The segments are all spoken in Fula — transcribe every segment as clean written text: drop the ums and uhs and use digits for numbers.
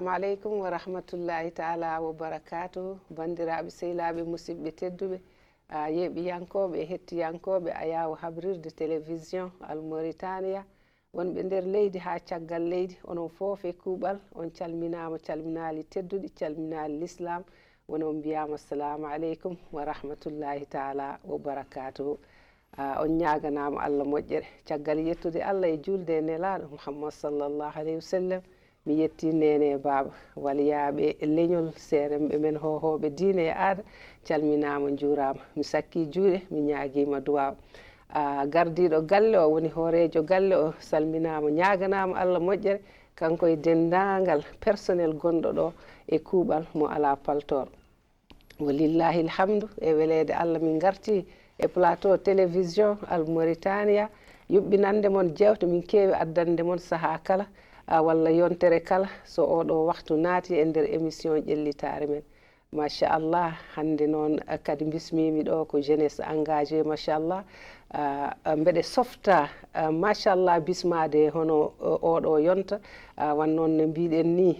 assalamu aleykum wa rahmatullahi taala wa barakatuh. Bandiraɓe sehilaɓe musidɓe tedduɓe yeeɓiyankoɓe e hettiyankoɓe Ayaw habrirde télévision Al Mauritania wonɓe nder leydi ha caggal leydi onon foof e kuuɓal on calminama calminali tedduɗi calminali l'islam wonon mbiyama assalamu aleykum wa rahmatullahi taala wa barakatuh. On ñaganama Allah moƴƴere caggal yettude Allah e julde e nelaɗo Muhammad sallallahu alayhi wa sallam. Mi yetti nene baba waliyaɓe leñol seremɓe men hohoɓe diine e aada calminama juurama mi sakki juuɗe mi ñaguima duwaw gardiɗo galle o woni hoorejo galle o salminama ñaganama Allah moƴƴere kanko e dendagal personnel gonɗo ɗo e kuuɓal mo ala paltor walillahi alhamdu e welede Allah min garti e plateau télévision Al Mauritania yuɓɓinande mon jewte min keewi addande mon saaha kala walla yontere kala so oɗo waktu naati e nder émission ƴellitare men machallah hande noon kadi bismimi ɗo ko jeunesse engagé machallah mbeɗe softa machallah bismade hono oɗo yonta wannoon no mbiɗen ni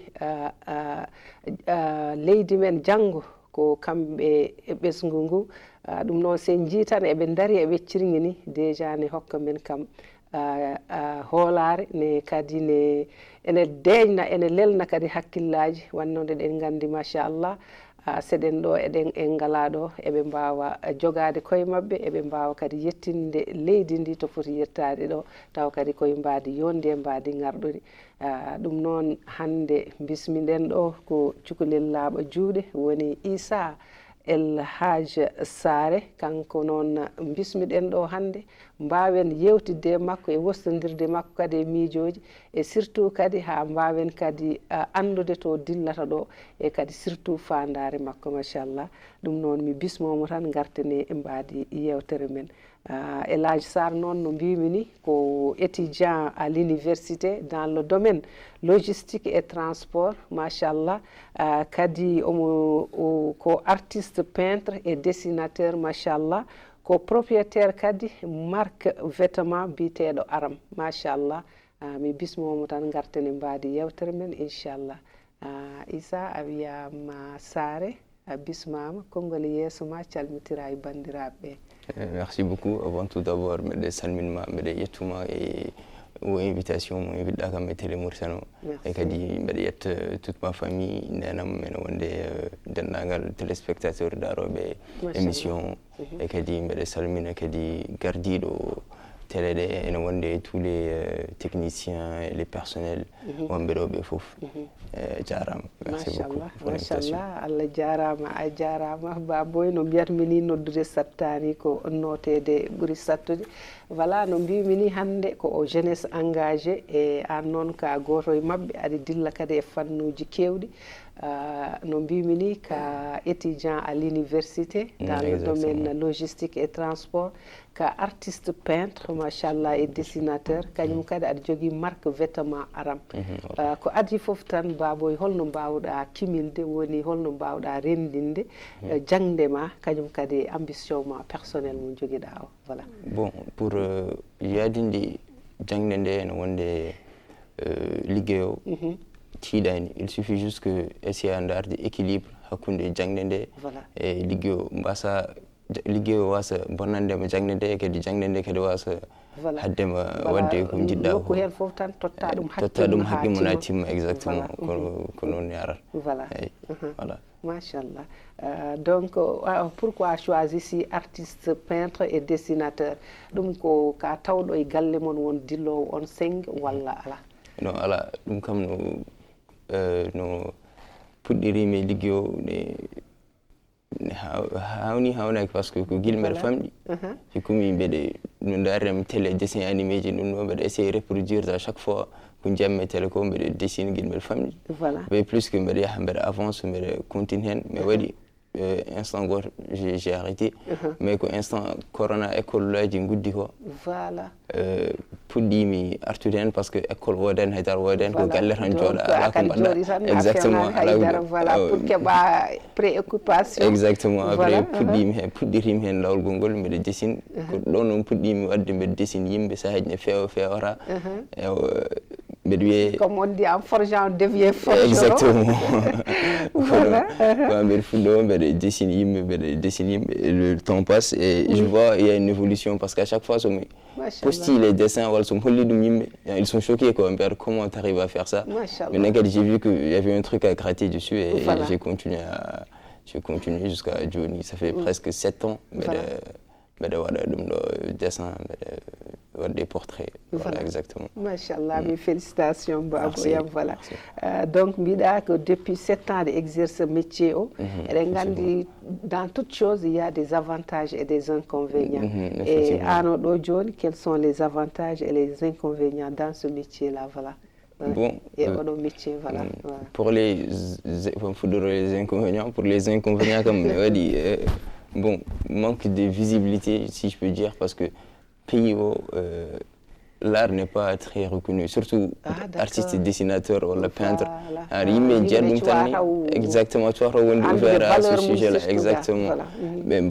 leydi men janggo ko kamɓe e ɓesgu ngu ɗum noon sen jiitan eɓe daari e weccirgui ni déjà ne hokka men kam hoolare ne kadi ne ene deeñna ene lelna kadi hakkillaji wannode ɗen gandi machallah seɗen ɗo eɗen en ngala ɗo eɓe mbawa jogade koye mabɓe eɓe mbawa kadi yettinde leydi ndi to foti yettade ɗo taw kadi koye mbadi yonde e mbadi ngarɗori ɗum noon hande bismiɗen ɗo ko cukalel juuɗe woni Issa El Hadj Sare kanko noon bismiɗen ɗo hande mbawen yewtidde makko e wostodirde makko kadi e miijoji e surtout kadi ha mbawen kadi andude to dillata ɗo e kadi surtout fandare makko machallah ɗum noon mi bismomo tan gartene e mbadi yewtere men El Hadj Sar noon no mbimi ni ko étudiant à l'université dans le domaine logistique et transport machallah kadi ko artiste peintre et dessinateur machallah ko propriétaire kadi marque vêtement biteɗo Aram machallah mi bismomo tan gartene mbadi yewtere men inchallah Issa a wiyama Sare a bismama konngol yeeso ma calmitira e bandiraɓe. Merci beaucoup. Avant tout d'abord, je salmine aux invitations, mon invitation à la télé Mauritanie. Et que toute ma famille, des téléspectateurs d'Arobe, émission, et que je salmine, que je garde télé et tous les techniciens et les personnels merci beaucoup pour l'invitation. Allah jarama a jarama baboy no mbiyatmi ni noddude sattani ko notede ɓuuri sattude voilà no mbimi ni hande ko o jeunesse engagé e an noon ka goto e mabɓe aɗa dilla kadi e fannuji kewɗi no mbimi ni ka étudiant à l'université dans le domaine logistique et transport ka artiste peintre machallah et dessinateur kañum kadi aɗa jogui marque vêtement Aram ko adi foof tan baboy holno mbawɗa kimilde woni holno mbawɗa rendinde jangdema kañum kadi ambition ma personnel mo joguiɗa o voilà. Bon pour yadinde jangde nde no wonde ligguey tiiɗani il suffit juste que essayer darde équilibre hakkunde jangde nde e ligguey mbasa ligguey wasa bonnandema jangde nde kadi jangde nde kadi wasa haddema wadde ko jiɗɗa ko hen foof tan totta ɗum haqqi mum ha timma exactement ko noon yarata voilà voilà machallah donc pourquoi choisir artiste peintre et dessinateur ɗum ko ka tawɗo e galle mon won dillowo on seng walla ala non ala ɗum kam no puɗɗirimi e ligguey o hawnaki par ce que ko guila mbeɗa famɗi hikkomi mbeɗe no darirami télé dessin animé ji ɗum ɗo mbeɗa essayer reproduire à chaque fois ko jammi télé ko mbeɗa dessine guila mbeɗa famɗi mais plus que mbeɗa yaha mbeɗa avance mbeɗa continue hen mi waɗi instant goto j'ai arrêté mais ko instant corona école laji guddi ko voilà puɗɗimi artude hen par ce que école wodani haydara wodani ko galle tan jooɗa ala ko mbaɗɗa exactement voilà pour keɓa préoccupation exactement après puɗɗirimi hen lawol gongol mbeɗa dessine ko ɗo noon puɗɗimi wadde mbeɗa dessine yimɓe sahaji ne fewora comme on dit en forgeant, on devient forgeron. Exactement. Voilà. Le temps passe et je vois il y a une évolution parce qu'à chaque fois, poster les dessins, ils sont choqués quoi. Comment tu arrives à faire ça? Mais j'ai vu qu'il y avait un truc à gratter dessus et voilà. J'ai continué jusqu'à Johnny. Ça fait presque 7 ans. Dessin, des portraits. Voilà, exactement. Machallah, mes félicitations. Merci. Voilà. Donc, depuis 7 ans d'exercer ce métier, dans toute chose, il y a des avantages et des inconvénients. Et à notre John, quels sont les avantages et les inconvénients dans ce métier-là? Voilà. Bon, et nos métiers, voilà. Pour les inconvénients, comme on dit, bon, manque de visibilité, si je peux dire, parce que l'art n'est pas très reconnu, surtout artiste, dessinateur ou le peintre. Exactement, tu as ouvert à ce sujet-là, exactement. Mais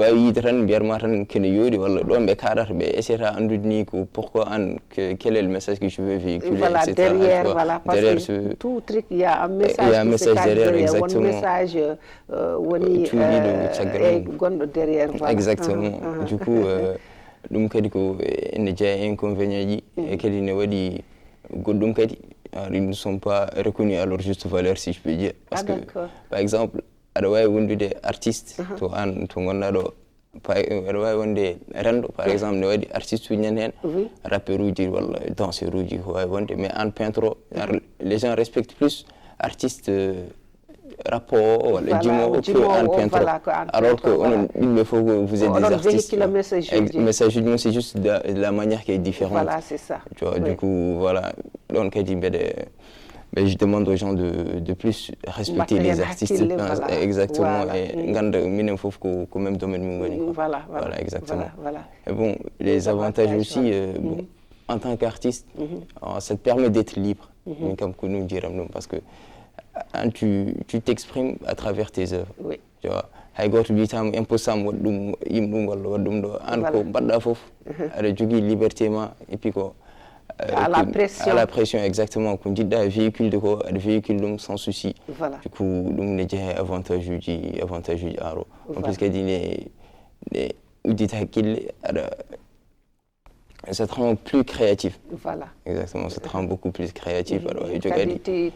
pourquoi, quel est le message que je veux véhiculer, voilà, etc. Derrière, voilà, parce derrière que tout truc, il y a un message, il y a un message derrière, exactement. Un message derrière, voilà. Exactement. Du coup, ɗum kadi ko ene jeeya inconvénients ji e kadi ne waɗi goɗɗum kadi ils ne sont pas reconnus à leur juste valeur, si je peux dire, parce que par exemple aɗa wawi wondude artiste to an to gonɗa ɗo aɗa wawi wonde rendo par exemple ne waɗi artiste uji nan hen rappeur uji walla danseur uji ko wawi wonde, mais an peintre o les gens respectent plus artiste rapport wala jimo un peintre, alors que il faut que vous êtes des artistes. Le message c'est juste de la manière qui est différente. Voilà, c'est ça. Tu vois, du coup, voilà. Donc, je demande aux gens de plus respecter les artistes. Exactement. Et il faut que même domaine. Voilà, exactement. Et bon, les avantages aussi, en tant qu'artiste, ça te permet d'être libre, comme nous dirons, parce que tu t'exprimes à travers tes œuvres. Oui. Tu vois, liberté et puis quoi. À la pression, exactement. Qu'on dit véhicule de quoi, véhicule sans souci. Voilà. Du coup, nous avons avantage aro. En plus qu'il ça te rend plus créatif. Voilà. Exactement, ça te rend beaucoup plus créatif. Alors,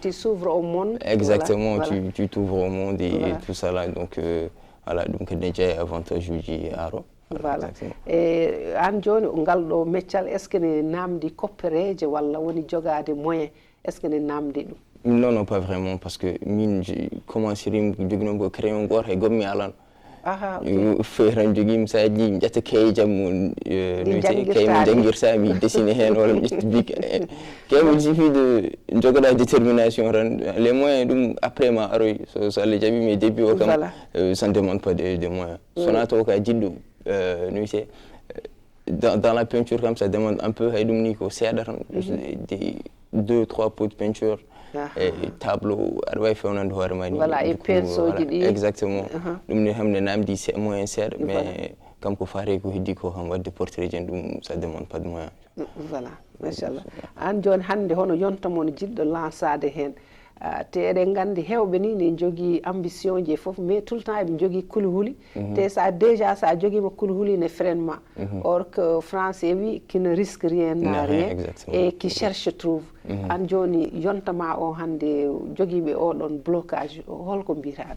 tu s'ouvres au monde. Exactement, voilà. Tu t'ouvres au monde et tout ça là. Donc, voilà, donc déjà avantage aro. Voilà. Et an joni ngal ɗo meccal est ce que ne namdi koppereje walla woni jogade moyen est ce que ne namdi ɗum? Non, pas vraiment, parce que j'ai commencé à créer un corps et gomme alan. Feeran jogim sa ji jetta kay jam kay jangirta mi dessiner hen wala mi big kay mo jifi de jogoda détermination ran les moyens dum après ma aroy so le jabi mes débuts au kam ça ne demande pas de moyens sonato ka jiddu dans la peinture comme ça demande un peu haydum ni ko sedaran des 2-3 pots de peinture et tableau voilà, et pinceau exactement dum ne hamne namdi c'est moyen ser mais comme ko faré ko hiddi ko ham wadde portrait dum ça demande pas de moyens. Voilà, machallah. An joni hande hono yonta mon jiddo lansade hen te eɗen gandi hewɓe ni ne jogui ambition ji fof mais tout le temps eɓe jogui kulhuli te ça déjà ça joguima kulhuli ne freine ma or que français wi qui ne risque rien n'a rien et qui cherche trouve. An joni yontama o hande joguiɓe oɗon blocage holko mbiyataɓe?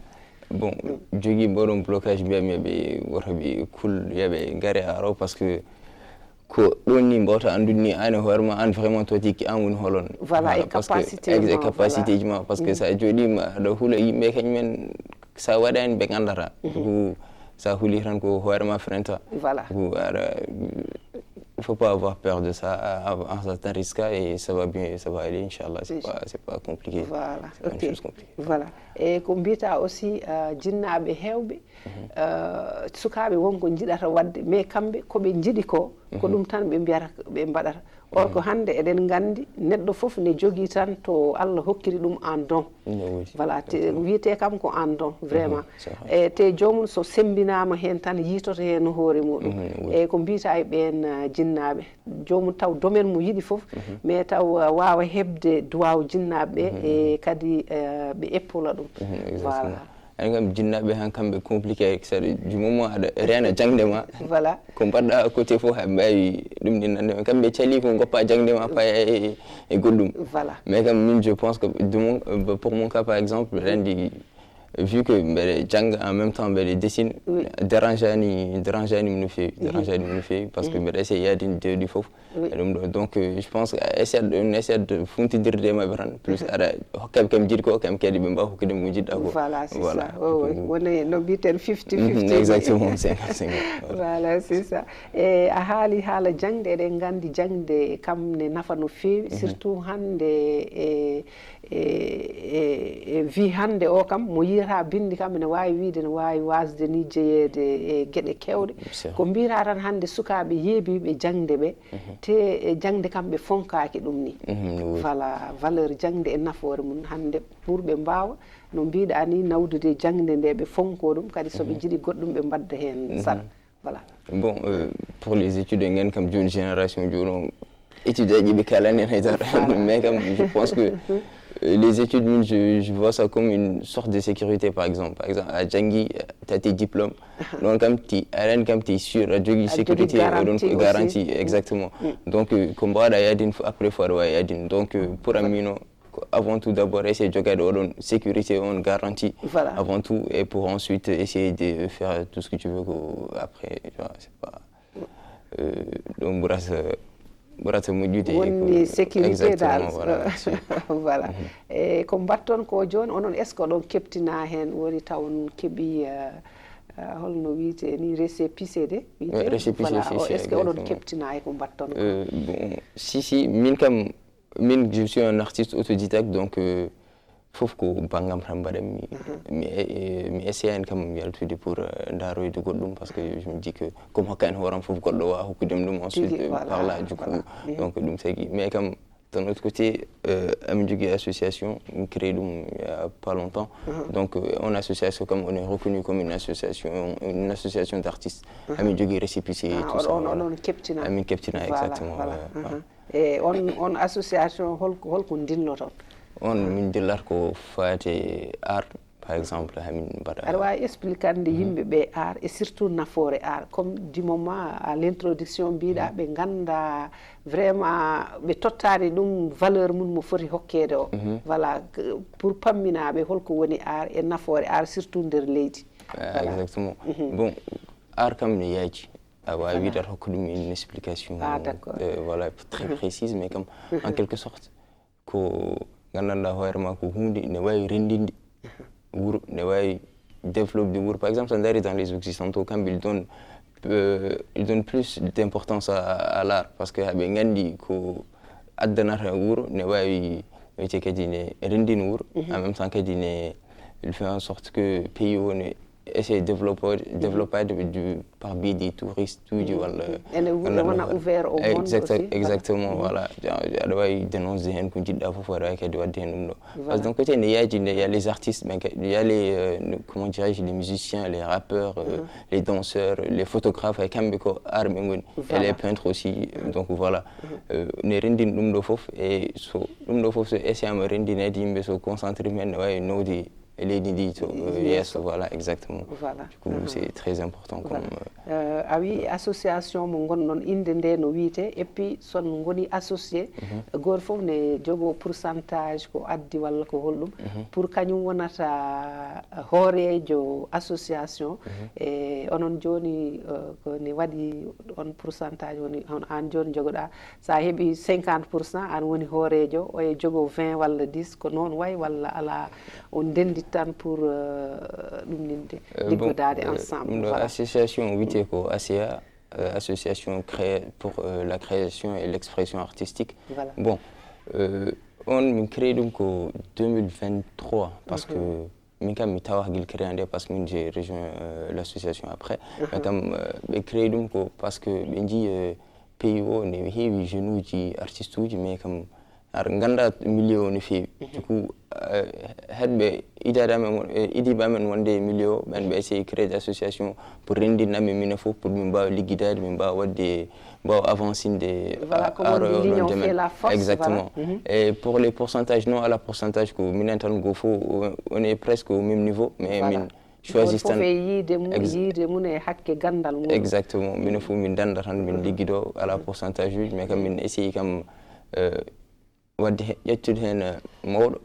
Bon, jogui boɗon blocage mbiyami ɓe woto ɓe kul yoɓe gaare aro parce que ko ɗon ni mbawta andude ni an hoorema an vraiment toti ki an woni holon. Voilà, et capacité ji ma parce que sa joɗima aɗa huula yimɓe kañumen sa waɗani ɓe gandata du sa huuli tan ko hoorema frenta. Voilà. Il faut pas avoir peur de ça, un certain risque et ça va aller, Inch'Allah, c'est pas compliqué. Voilà, c'est pas une chose compliquée. Voilà. Et comme bita aussi, jinnaɓe hewɓe sukaaɓe wonko jiɗata wadde mais kamɓe koɓe jiɗi ko ɗum tan ɓe mbiyata ɓe mbaɗata or ko hannde eɗen nganndi neɗɗo fof ne jogii tan to Allah hokkiri ɗum en don voilà wiyete kam ko en don vraiment e te joomum so sembinama heen tan yiitoto heen hoore muɗum eyyi ko mbiyata e ɓen jinnaaɓe joomum taw domaine mo yiɗi fof mais taw waawa heɓde duwaw jinnaaɓe ɓe e kadi ɓe eppola ɗum voilà ani kam jinnaɓe han kamɓe compliqué saɗa du moment aɗa reena jangde ma voilà ko mbaɗɗa à côté fof haɓe mbawi ɗum ɗi nande kamɓe cali ko goppa jangde ma paya e goɗɗum voilà mais comme min je pense que pour mon cas par exemple rendi vu que mbeɗa janga en même temps mbeɗa dessine dérangeani no fewi par ce que mbeɗa essaye yaadini dewɗi fof e ɗum ɗo donc je pense on essaie de funtidirde e maɓɓe tan plus aɗa hokkaɓe kam jiɗi ko kam kadi ɓe mbawa hokkude mo jiɗɗa ko voilà c'est ça woni no mbiten 50-50 exactement voilà c'est ça e a haali haala jangde eɗen nganndi jangde kam ne nafa no fewi surtout hannde e wi hannde o kam mo yiyata bindi kam ne wawi wiide ne wawi wasde ni jeeyede e gueɗe kewɗe ko mbiyata tan hannde sukaaɓe yeebiɓe jangde ɓe te jangde kam ɓe fonkaki ɗum ni voilà valeur jangde e nafoore mum hannde pour ɓe mbawa no mbiɗa ni nawdude jangde nde ɓe fonko ɗum kadi soɓe jiiɗi goɗɗum ɓe mbadda heen sat voilà bon pour les études en gani kam joni génération joni étude aji ɓe kalani hen haydara mais kam je pense que les études, je vois ça comme une sorte de sécurité, par exemple. À Djangui, tu as tes diplômes. Donc, comme tu es sûr, tu as sécurité, garantie, exactement. Donc, comme ça, après, donc, pour Amino, avant tout, d'abord, essayer de gagner sécurité, une garantie, voilà. Avant tout, et pour ensuite essayer de faire tout ce que tu veux après. C'est pas. Donc, woni sécurité dal voilà e ko mbatton ko joni onon est ce que oɗon keptina hen woni taw on keeɓi holno wiyete ni récépissé de voilà est ce que oɗon keptina e ko mbatton ko bon si min je suis un artiste autodidacte donc fof ko bangam tan mbaɗanmi mi essaye kam yaltude pour ndaroyde goɗɗum parce que je me dis que comme hokkani hooram fof goɗɗo wawa hokkudem ɗum ensuite par là du coup donc ɗum tagui mais comme d'un autre côté amin jogui association mi créé ɗum il y a pas longtemps donc on association comme on est reconnu comme une association d'artistes amin jogui récépissé et tout ça on keptina amin keptina exactement e on association holko dilloton on min dillat ko fate art par exemple hamin mbaɗa aɗa wawi explicande yimɓe ɓe art et surtout nafoore art comme du moment à l'introduction mbiɗa ɓe ganda vraiment ɓe tottani ɗum valeur mum mo foti hokkede o voilà pour pamminaɓe holko woni art et nafoore art surtout nder leydi exactement bon art kam ne yaaji a wawi wiide hokka ɗum une explication voilà très précise mais comme en quelque sorte ko gandanɗa hoore ma ko hunde ne wawi rendinde wuro ne wawi développe wuro par exemple so dari dans les occidentaux kamɓe ils donnent plus d'importance à l'art parce que haɓe gandi ko addanata wuro ne wawi wiyete kadi ne rendina wuro en même temps kadi ne il fait en sorte que pays o ne essayer de développer par biais des touristes ouvert au monde exactement voilà aɗa wawi dénonce hen ko jiɗɗa fof aɗa wawi kadi wadde hen ɗum ɗo par ce que d'un côté ne yaaji il y a les artistes il y a les comment dirais-je les musiciens les rappeurs les danseurs les photographes kamɓe ko art ɓe goni et les peintres aussi donc voilà ne rendina ɗum ɗo fof et so ɗum ɗo fof so essayama rendinede yimɓe so concentré men ne wawi nawde leydi ndi to yesso voilà exactement voilà du coup c'est très important comme a wi association mo gonɗon inde nde no wiyete et puis son goni associé goto fof ne jogo pourcentage ko addi walla ko holɗum pour kañum wonata hoorejo association e onon joni ko ne waɗi on pourcentage woni on an joni jogoɗa sa heeɓi 50% an woni hoorejo o e jogo 20 walla 10 ko noon way walla ala on ndendi tan pour ɗum ninde liggodade ensemble voilà association wiyete ko ACA association créée pour la création et l'expression artistique voilà. Bon on min créé ɗum ko 2023 parce que mi tawa hagil créé parce que j'ai rejoint l'association après mais comme ɓe créé ɗum ko parce que ɓe jii pays o ne heewi jeune uji artiste uji mais comme aɗa ganda milieu o no feewi du coup heɗɓe idiɓe amen wonde e milieu o ɓen ɓe essayé créé d' association pour rendinnaɓe minen fof pour min mbawa liggidade min mbawa wadde mbawa avancinde l'union fait la force. Exactement. Et pour les pourcentages, non à la pourcentage que minen tan go fo on est presque au même niveau mais min choisis tan exactement minen fof min danda tan min ligguido à la pourcentage uji mais kam min essayi kam wadde ƴettude hen mawɗo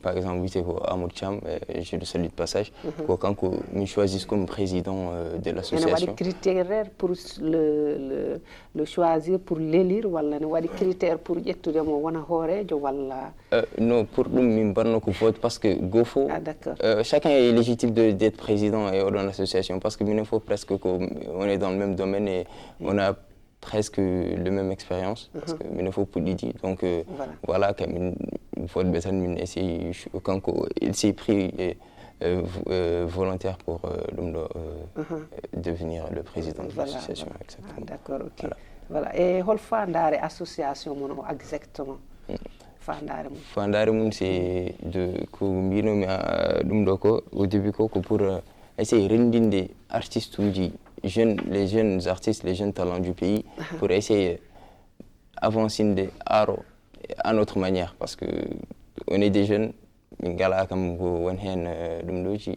par exemple wiyete ko Amadou Thiam je le salue de passage ko kanko min choisis comme président de l'association. Ne waɗi critère pour le choisir pour l'élire walla ne waɗi critère pour ƴettudemo wona hoorejo walla non pour ɗum min mbanno ko vote parce que go fo chacun est légitime d'être président et oɗon association parce que minen fof presque ko on est dans le même domaine et on a presque la même expérience parce que minen fof puɗɗiɗi donc voilà quand min vote ɓe tan min essayi kanko il s'est pris volontaire pour devenir le président de l'association. Exactement. D'accord, ok. Voilà. Et hol fandare association mon exactement fandare mum c'est de ko mbinomi ɗum ɗo ko au début ko pour essayer rendinde artiste uji les jeunes artistes, les jeunes talents du pays pour essayer avancer aro à notre manière parce que on est des jeunes min gala kam ko won hen ɗum ɗoji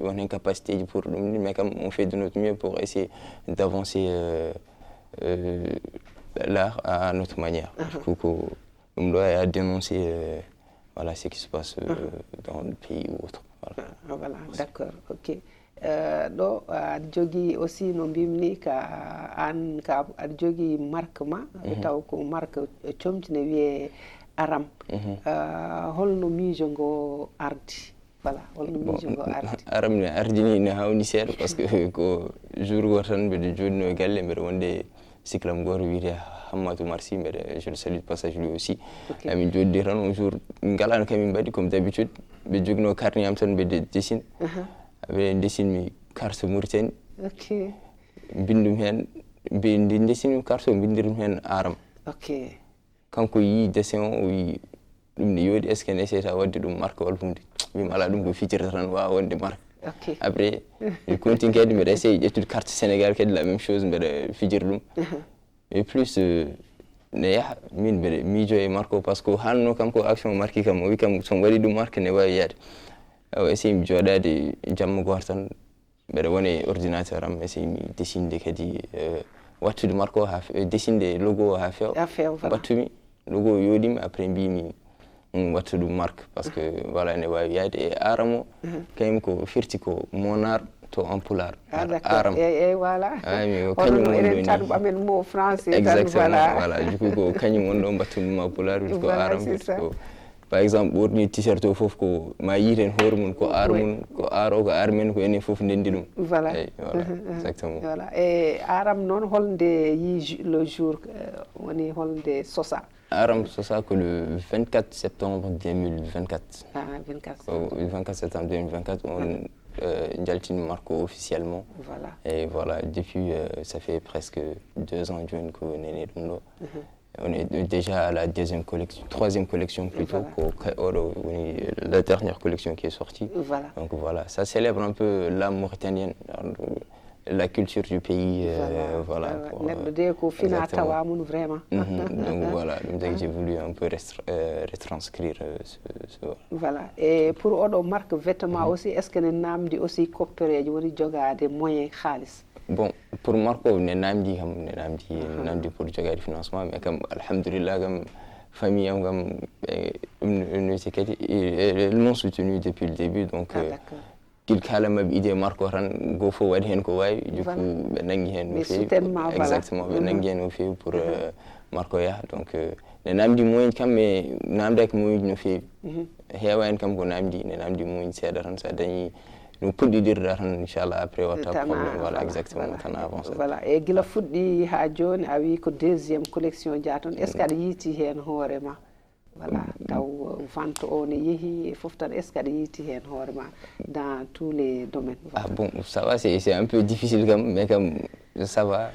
won hen capacité pour ɗum mais comme on fait de notre mieux pour essayer d'avancer l'art à notre manière. Du coup ko ɗum ɗo a dénoncer voilà ce qui se passe dans le pays ou autre. Voilà, d'accord, ok. ɗo aɗa jogui aussi no mbimni ka an ka aɗa jogui marque ma taw ko marque comtine wiye Aram holno miijo ngo ardi voilà holno miijo ngo ardi Aram ne ardini ne hawni seeɗa parce que ko jour goto tan mbiɗa joɗino e galle mbiɗa wonde cyclam goto wiyete Hammadou Marsi mbiɗa je le salue de passage lui aussi amin joɗidi tan un jour galano kamin mbaɗi comme d'habitude ɓe jogino carnet am tan mbiɗa dessine ɓe dessinmi carte Mauritanie bindum hen nde dessinmi carte o bindirum hen Aram kanko yi dessin o wi ɗum ne yooɗi est ce que ne essayta wadde ɗum marque walla hunde wimi ala ɗum ko fijirta tan wawa wonde marque après mi continue kadi mbiɗa essaye ƴettude carte Sénégal kadi la même chose mbiɗa fijira ɗum et plus ne yaha min mbiɗa miijo e marque o par ce que hanno kam ko action marque kam o wi kam somi waɗi ɗum marque ne wawi yaade o essaye mi jooɗade jamma goto tan mbiɗa wona e ordinateur am essaye mi dessinde kadi wattude marque o ha dessinde logo o ha feewa battumi logo o yooɗimi après mbimi wattu ɗum marque parce que voilà ne wawi yaade e Aram o kañum ko firti ko mon art to en pulaar Aram voilà mi kañum wonɗo amen mo français exactement voilà du coup ko kañum wonɗo battumi ma pulaar witi ko Aram ko par exemple ɓorni t-shirt o fof ko ma yiiten hoore mum ko ar mum ko aro ko ar men ko enen fof ndendi ɗum voilà exactement voilà et Aram noon holnde yi le jour woni holnde sosa Aram sosa ko le 24 septembre 2024 le 24 septembre 2024 on jaltini marque officiellement et voilà depuis ça fait presque 2 ans joni ko neni ɗum ɗo. On est déjà à la troisième collection plutôt, la dernière collection qui est sortie. Voilà. Donc voilà, ça célèbre un peu l'âme mauritanienne, la culture du pays. Voilà. Vraiment. Donc voilà, j'ai voulu un peu retranscrire ce. Voilà. Et pour autre marque vêtements aussi, est-ce que nous avons aussi coopéré des moyens khalis? Bon, pour Marco, ne namdi pour jogar financement mais comme alhamdulillah comme famille comme ils m'ont soutenu depuis le début donc qu'il kalama idée Marco ran go fo wadi hen ko wawi du coup be nangi hen exactement be nangi hen fi pour Marco ya donc ne namdi moyen kam mais namde ak moyen no fi hewa en kam ko namdi ne namdi moyen seeda tan sa dañi nous puɗɗidirɗa tan inchallah après watta problème voilà exactement tan avance voilà e gila fuɗɗi ha joni a wi ko deuxième collection jaa toon est ce que aɗa yiiti hen hoorema voilà taw vente on yehi fof tan est ce que aɗa yiti hen hoorema dans tous les domaines? Ah bon, ça va, c'est un peu difficile quand même, mais comme ça va,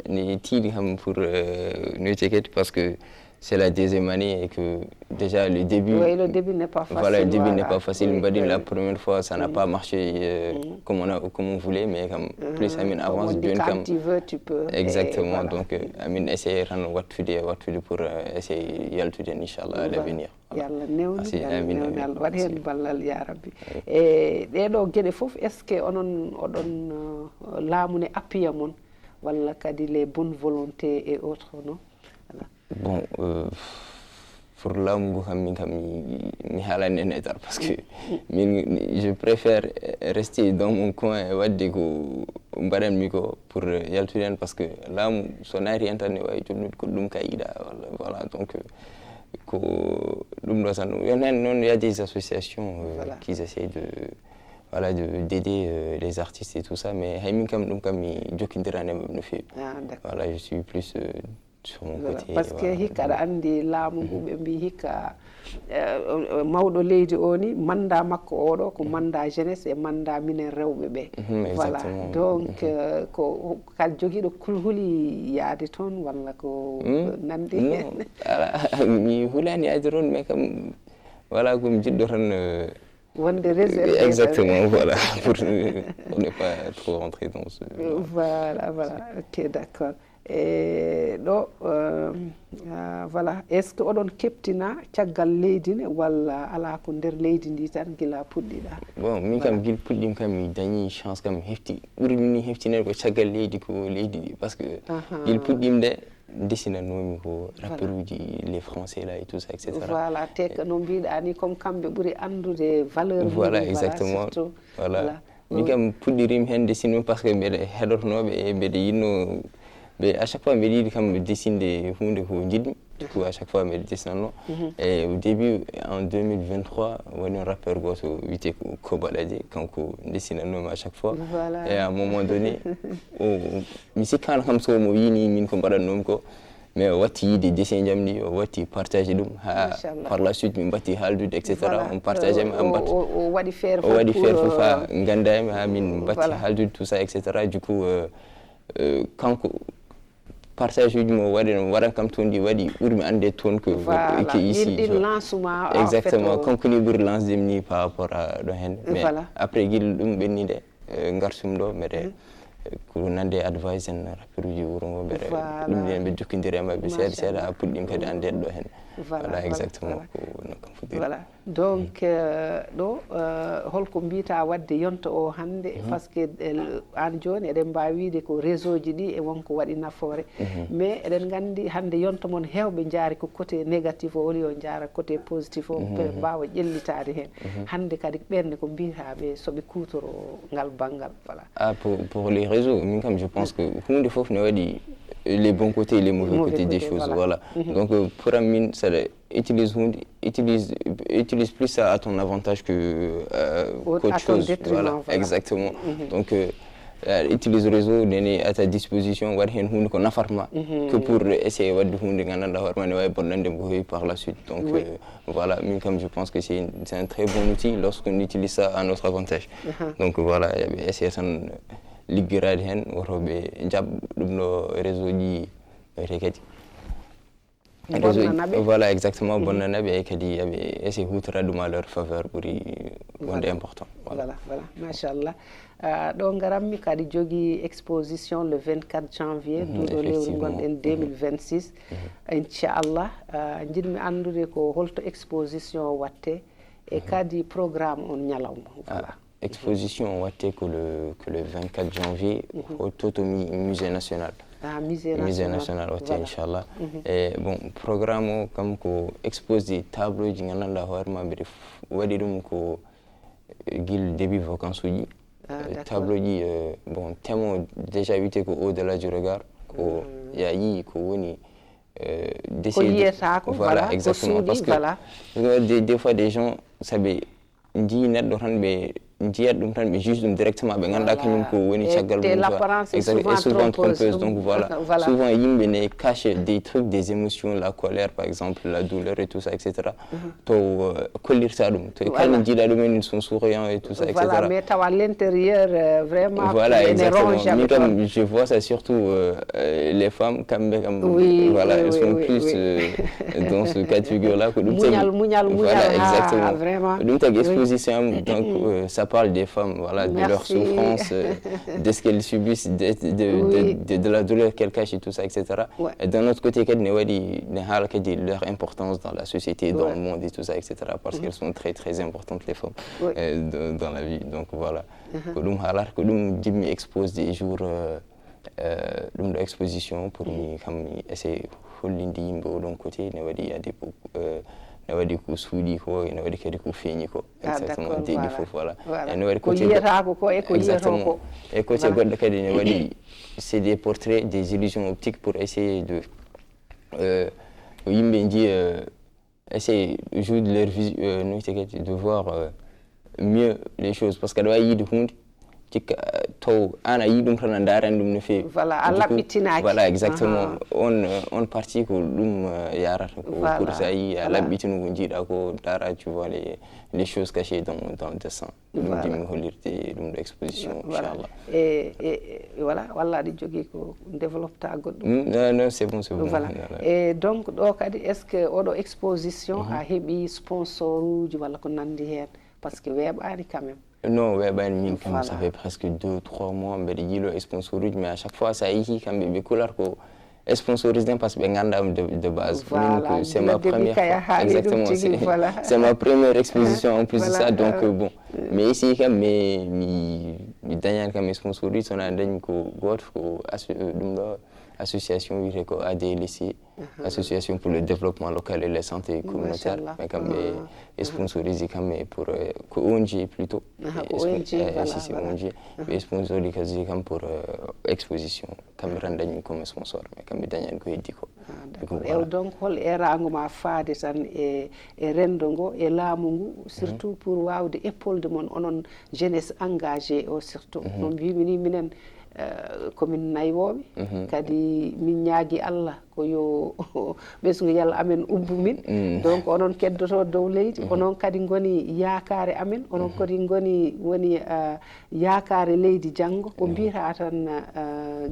ni tiidi kam pour no ticket parce que c'est la deuxième année et que déjà le début... Oui, le début n'est pas facile. Voilà, le début n'est pas facile. La première fois, ça n'a pas marché comme on voulait, mais comme plus Amine avance bien quand tu veux, tu peux. Exactement, donc Amine essaie de rendre wattude pour essayer yaltude inchallah à l'avenir. Yalla newni Allah waɗi hen ballal ya rabbi. E ɗeɗo gueɗe fof est ce que oɗon laamu ne appuya mon walla kadi les bonnes volontés et autres, non? Bon, pour l'homme, parce que je préfère rester dans mon coin et pour Yalturen parce que là, son rien voilà, donc il y a des associations qui essaient d'aider les artistes et tout ça, mais voilà, je suis plus sur mon côté. Parce que hikka aɗa andi laamu ngu ɓe mbi hikka mawɗo leydi o ni manda makko oɗo ko manda jeunesse e manda minen rewɓe ɓe. Voilà, donc ko kadi joguiɗo kulhuli yaade toon walla ko nandi hen? Mi hulani yaade toon mais kam voilà komi jiɗɗo tan wonde réservé. Exactement, voilà, pour ne pas trop rentrer dans ce... Voilà, ok, d'accord. E ɗo voilà, est ce que oɗon keptina caggal leydi ne walla ala ko nder leydi ndi tan gila puɗɗiɗa? Bon, min kam guila puɗɗim kam mi dañi chance kam hefti ɓuri ni heftinede ko caggal leydi ko leydi ɗi par ce que guila puɗɗim de dessinanomi ko rappeur uji les français là et tout ça etc. Voilà, te no mbiɗa ni comme kamɓe ɓuri andude valeur. Voilà, exactement, voilà. Min kam puɗɗirim hen dessinum par ce que mbeɗa heɗotonoɓe e mbeɗa yinno. Mais à chaque fois, je dessine des du coup, à chaque fois, je dessine. Et au début, en 2023, on a un rappeur qui était Kobalade, quand on dessine à chaque fois. Voilà. Et à un moment donné, je quand mais on des dessins, on partage par la suite, on etc. On partage, on va faire tout ça, etc. Du coup, quand partage mo waɗa kam toon ɗi waɗi ɓurmi ande toon que ici exactement kanko ni ɓuri lance dem ni par rapport à ɗo hen mais après guila ɗum ɓennide gartum ɗo mbeɗa ko nande advice en rappeur uji wuro ngo mbeɗa ɗum nden ɓe jokkidiri e mabɓe seeɗa seeɗa ha puɗɗim kadi ande ɗo hen. Voilà, exactement. Voilà, donc ɗo holko mbita wadde yonto o hande parce que an joni eɗen mbawi wiide ko réseau ji ɗi e wonko waɗi nafoore mais eɗen gandi hande yonto mon hewɓe jaari ko côté négatif o woni o jaara côté positif o mbawa ƴellitade hen hande kadi ɓerde ko mbitaɓe soɓe kutoro ngal banggal. Voilà. Pour les réseaux min kam je pense que hunde foof ne waɗi les bons côtés et les mauvais côtés des choses. Voilà. Donc pour Amine, ça utilise plus ça à ton avantage que qu'autre chose. Voilà, exactement. Donc utilise le réseau à ta disposition que pour essayer de par la suite. Donc voilà, comme je pense que c'est un très bon outil lorsqu'on utilise ça à notre avantage. Donc voilà, essayer liggirade hen wotoɓe jab ɗum ɗo réseau ji kadi voilà exactement bonnanaɓe e kadi yaɓe essaye hutorade ɗum à leur faveur ɓuuri wonde important. Voilà, machallah. ɗo garammi kadi jogui exposition le 24 janvier duuɗo lewru gonɗen 2026 inchallah jiɗmi andude ko holto exposition watte e kadi programme on ñalawma. Voilà. Exposition watte que le 24 janvier au Totomi Musée National. Musée National watte inchallah. Et bon programme comme ko exposer tableau ji gandanɗa hoorema mbiɗa waɗi ɗum ko guil début vacances uji tableau ji bon thème déjà wiyete ko au delà du regard ko yayi ko woni voilà exactement parce que des fois des gens saɓe jii neɗɗo tan ɓe njiyat ɗum tan ɓe juge ɗum directement ɓe ganduɗa kañum ko woni caggal ɗum l'apparence est souvent trompeuse. Donc voilà, souvent yimɓe ne cache des trucs, des émotions, la colère par exemple, la douleur et tout ça, etc. To kollirta ɗum to kalni jiiɗa ɗumen, ils sont souriants et tout ça, etc. Voilà, mais taw à l'intérieur vraiment voilà, exactement. Mais comme je vois ça surtout les femmes comme voilà, elles sont plus dans ce cas de figure là que voilà, exactement. Vraiment. Donc exposition, donc ça parle des femmes, voilà, de leur souffrance, de ce qu'elles subissent, de la douleur qu'elles cachent et tout ça, etc. Et d'un autre côté, leur importance dans la société, dans le monde et tout ça, etc. Parce qu'elles sont très très importantes, les femmes, dans la vie. Donc voilà. Que l'on expose des jours d'exposition pour essayer de l'autre côté, il y a des nawadi ko suudi ko ene wadi kadi ko feeñi ko exactement deedi fof voilà ene wadi ko yiyata ko e ko yiyato ko e côté goddo kadi ne wadi c'est des portraits, des illusions optiques pour essayer de yimbe ji essayer jouer de leur vision de voir mieux les choses parce que dawa yidi hunde to ana yi dum tan ndaren dum no feewi voilà a labbitinaki voilà exactement on partie ko dum yarata ko pour ça yi a labbitinu ko jiida ko dara tu vois les choses cachées dans le dessin dum jimi holirte dum de exposition inchallah et voilà walla di jogi ko développeta goddum non c'est bon voilà et donc do kadi est ce que odo exposition a hebi sponsor uji walla ko nandi hen parce que webani quand même. Non, ça fait presque 2-3 mois que je sponsorise, mais à chaque fois, ça y est, quand même, je sponsorise parce que de base. Voilà, c'est ma première fois. Exactement, c'est ma première exposition en plus de ça, donc bon. Mais ici, quand même, Daniel, quand je sponsorise, on a une association ADLC, association pour le développement local et la santé communautaire, mais comme sponsorisé comme pour ONG plutôt, ONG, mais sponsorisé comme pour exposition, comme rendre comme sponsor, mais comme Daniel Goediko. Donc hol erango ma faade tan e rendongo e laamu surtout pour wawde épaule de mon onon jeunesse engagée au surtout non bimini minen commune Naywobe kadi min ñaagi Allah ko yo ɓesgu yalla amen ubbu min donc onon keddoto dow leydi onon kadi ngoni yaakare amen onon kadi ngoni woni yaakare leydi janggo ko mbiyata tan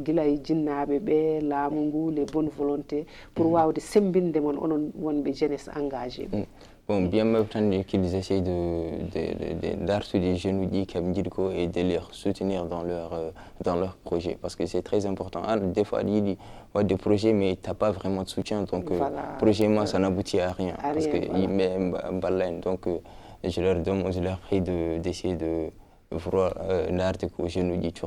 gila e jinnaɓe ɓe laamu ngu les bonnes volontés pour wawde sembinde mon onon wonɓe jeunesse engagée Bon, bien même temps qu'ils essayent d'arturer des jeunes et de les soutenir dans leur projet parce que c'est très important. Des fois, il y a des projets mais tu n'as pas vraiment de soutien donc le projet moi ça n'aboutit à rien parce que ils mettent un baleine donc je leur prie d'essayer de voir l'art que je nous dis de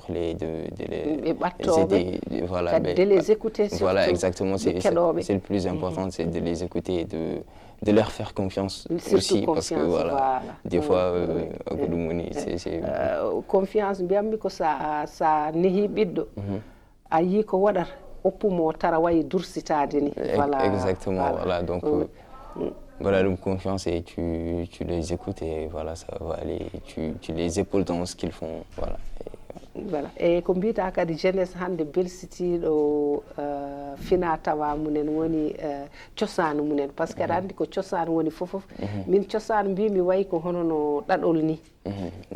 les écouter voilà exactement c'est le plus important c'est de les écouter et de leur faire confiance aussi parce que voilà des fois c'est confiance mbiyammi ko sa nehi ɓiɗɗo a yi ko waɗata oppumo tara wayi dursitade ni voilà exactement voilà donc voilà donc confiance et tu les écoutes et voilà ça va aller tu les épaules dans ce qu'ils font voilà voilà e ko mbita kadi jeunesse hande belsitiɗo fina tawa munen woni ciosanu munen parce que aɗa andi ko ciosanu woni fofof min ciosanu mbimi wayi ko hono no ɗaɗol ni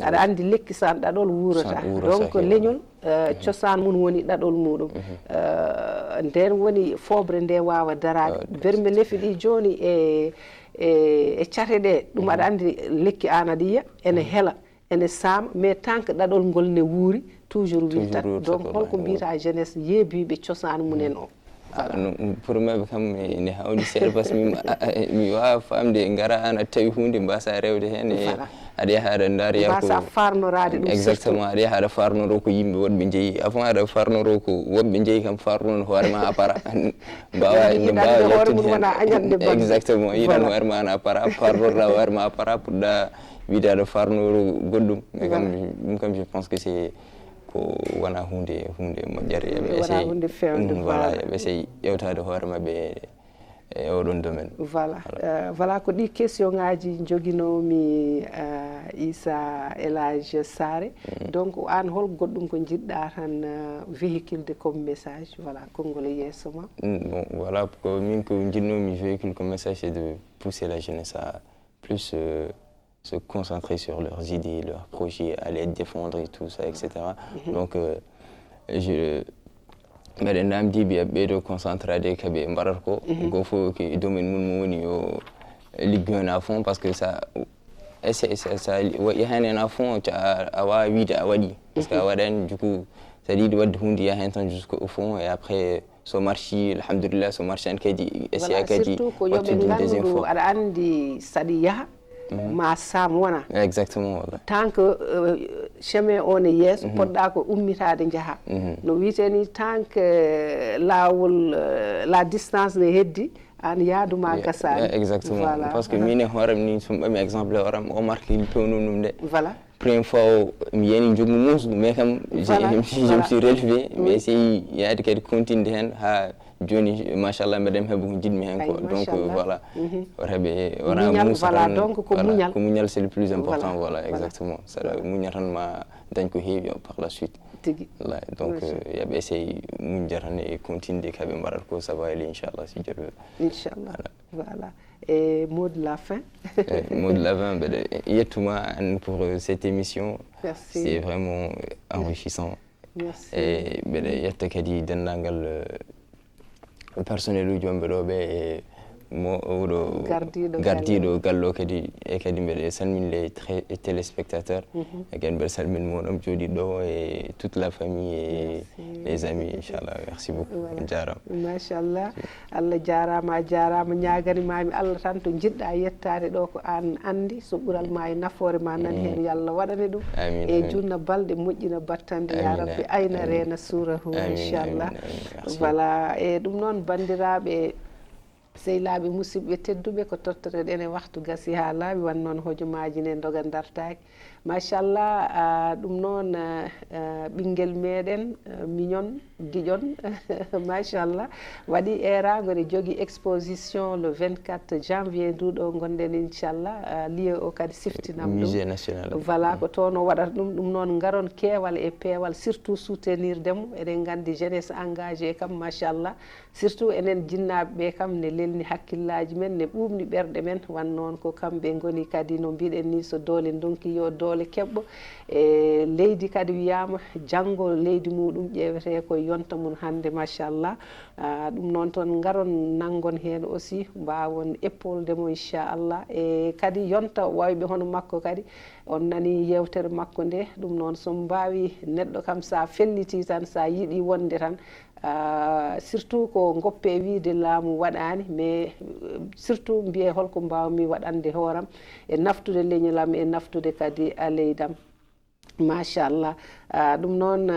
aɗa andi lekki san ɗaɗol wurata donc leñol ciosanu mun woni ɗaɗol muɗum nden woni fobre nde wawa darade berme nefi ɗi joni e cate ɗe ɗum aɗa andi lekki an aɗa yiya ene heela ene saama mais tant que ɗaɗol ngol ne wuuri toujours wiltat donc holko mbiyata jeunesse yeebiɓe cosaan munen o pour moi kam ne hawni seeɗa par ce que mi wawa famde ngara an a tawi hunde mbasa rewde hen aɗa yaha aɗa daariya ko mbasa farnorade ɗum exactement aɗa yaha aɗa farnoro ko yimɓe woɗɓe jeeyi avant aɗa farnoro ko woɓɓe jeeyi kam farnono hoorema a para mbawa yettude hen exactement yiɗan hoorema an a para farnorɗa hoorema a para puɗɗa wiide aɗa farnoro goɗɗum ɗum kam je pense que c'est ko wona hunde moƴƴere eɓe essaye voilà eɓe essaye ƴewtade hoore mabɓe e oɗon domaine. Voilà voilà ko ɗi question ngaji joguinomi Issa Elhadji Sare. Donc an hol goɗɗum ko jiɗɗa tan véhiculde comme message voilà konngol yesso ma. Bon voilà ko min ko jinnomi véhicule comme message, c'est de pousser la jeunesse à plus se concentrer sur leurs idées, leurs projets, à les défendre et tout ça, etc. Donc je mbeɗen namdi ɓeɗo concentrade kaɓe mbaɗata ko go fof ko domaine mum woni yo liggoyon à fond, parce que ça yahan en à fond a wawa wiide a waɗi parce que a waɗani du coup ça dit wadde hunde yahen tan jusqu'au fond, et après so marchi alhamdulillah, so marchani kadi essaye kadi surtout ko yoɓe ganduɗo aɗa andi saɗi yaaha ma sam wona exactement voilà. Tant que chemin o ne yeeso poɗɗa ko ummitade jaaha no wiite ni tant que lawol la distance ne heddi an yaaduma gasani. Exactement voilà. Parce que min e hooram ni somi ɓami exemple e hooram o marque il pewnum ɗum de voilà. Première fois mi yani jogmu musu mais kam je me suis relevé mais essayi yaade kadi continude hen ha joni machallah mbeɗem heɓa ko jiɗmi hen ko. Donc voilà heɓe wona musa tan, donc ko muñal ko muñal c'est le plus important. Voilà exactement saɗa muña tan ma dañ ko heewi par la suite. Tigi. Donc yaɓe essaye muñde tan e continude kaɓe mbaɗata ko ça va aller inchallah si Dieu veut. Inchallah voilà. Et mot de la fin. Mot de la fin, yettuma pour cette émission. Merci. C'est vraiment enrichissant. Merci. Et yetta kadi denndangal personnel uji wonɓe ɗo ɓe e mo oɗo gardiɗo gallo kadi e kadi mbeɗe salmine les téléspectateurs e kadi mbeɗe salmine moɗon jooɗiɗo ɗo e toute la famille et les amis inchallah. Merci beaucoup. Jarama machallah. Allah jarama a jarama, ñaganimami Allah tan to jiɗɗa yettade ɗo ko an andi, so ɓural ma e nafoore ma nani hen yo Allah waɗane ɗum e junna balɗe moƴƴina battande ya rabbi ayna reena suurahu inchallah. Voilà e ɗum noon bandiraɓe sehilaɓe musidɓe tedduɓe ko tottoreɗen e waktu gasi ha laaɓi, wan noon hojomaji ne doga dartaki machallah. ɗum noon ɓinguel meɗen mignon guiƴon machallah waɗi erago ne jogui exposition le 24 janvier nduɗo gonɗen inchallah. Lieu o kadi siftinam ɗum musée national. Voilà ko toon o waɗata ɗum noon garon keewal e peewal surtout soutenir demo. Eɗen gandi jeunesse engagé kam machallah, surtout enen jinnaɓe ɓe kam ne lelni hakkillaji men, ne ɓuɓni ɓerɗe men, wan noon ko kamɓe goni kadi no mbiɗen ni so doole donki yo doole keɓɓo. E leydi kadi wiyama janggo leydi muɗum ƴewete ko yonta mum hande machallah. ɗum noon toon garon nangon hen aussi mbawon épaule demo inchallah. E kadi yonta wawɓe hono makko kadi on nani yewtere makko nde. ɗum noon so mbawi neɗɗo kam sa felliti tan, sa yiiɗi wonde tan surtout ko goppe wiide laamu waɗani, mais surtout mbiye holko mbawmi waɗande hooram e naftude leñolam e naftude kadi leydam machallah. ɗum noon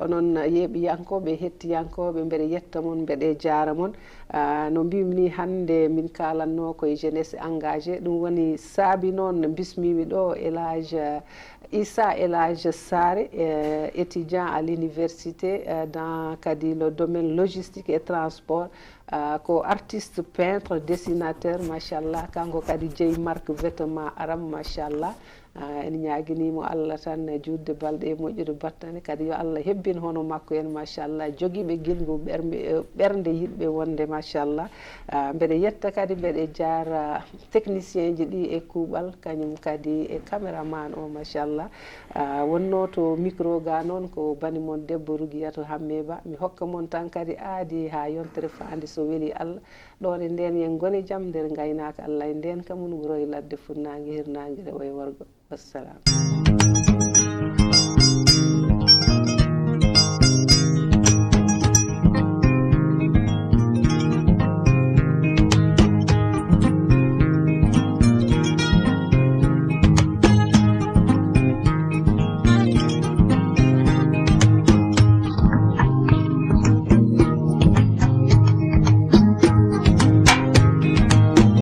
onon yeeɓiyankoɓe hettiyankoɓe mbeɗe yetta mon mbeɗe jaara mon. no mbimi ni hande min kalanno koye jeunesse engagé, ɗum woni saabi noon bismimi ɗo Elhadji Issa Elhadji Sare, étudiant à l'université dans kadi le domaine logistique et transport, ko artiste peintre dessinateur machallah. Kanko kadi jeeyi marque vêtement aram machallah. en ñaguinimo Allah tan judde balɗe e moƴƴude battane, kadi yo Allah hebbin hono makko en machallah, joguiɓe guilgu ɓernde yiɗɓe wonde machallah. mbeɗe yetta kadi mbeɗe jaara technicien ji ɗi e kuuɓal kañum kadi e caméraman o machallah. wonno to micro ga noon ko banimon debbo Rouguiyatou Hammé Ba. mi hokka mon tan kadi aadi ha yontere fandi so weeli Allah. ɗon e nden yen gone jaam nder gaynaka Allah e nden kamun wuro e ladde funnague hirnague rewo e worgo. Wassalam.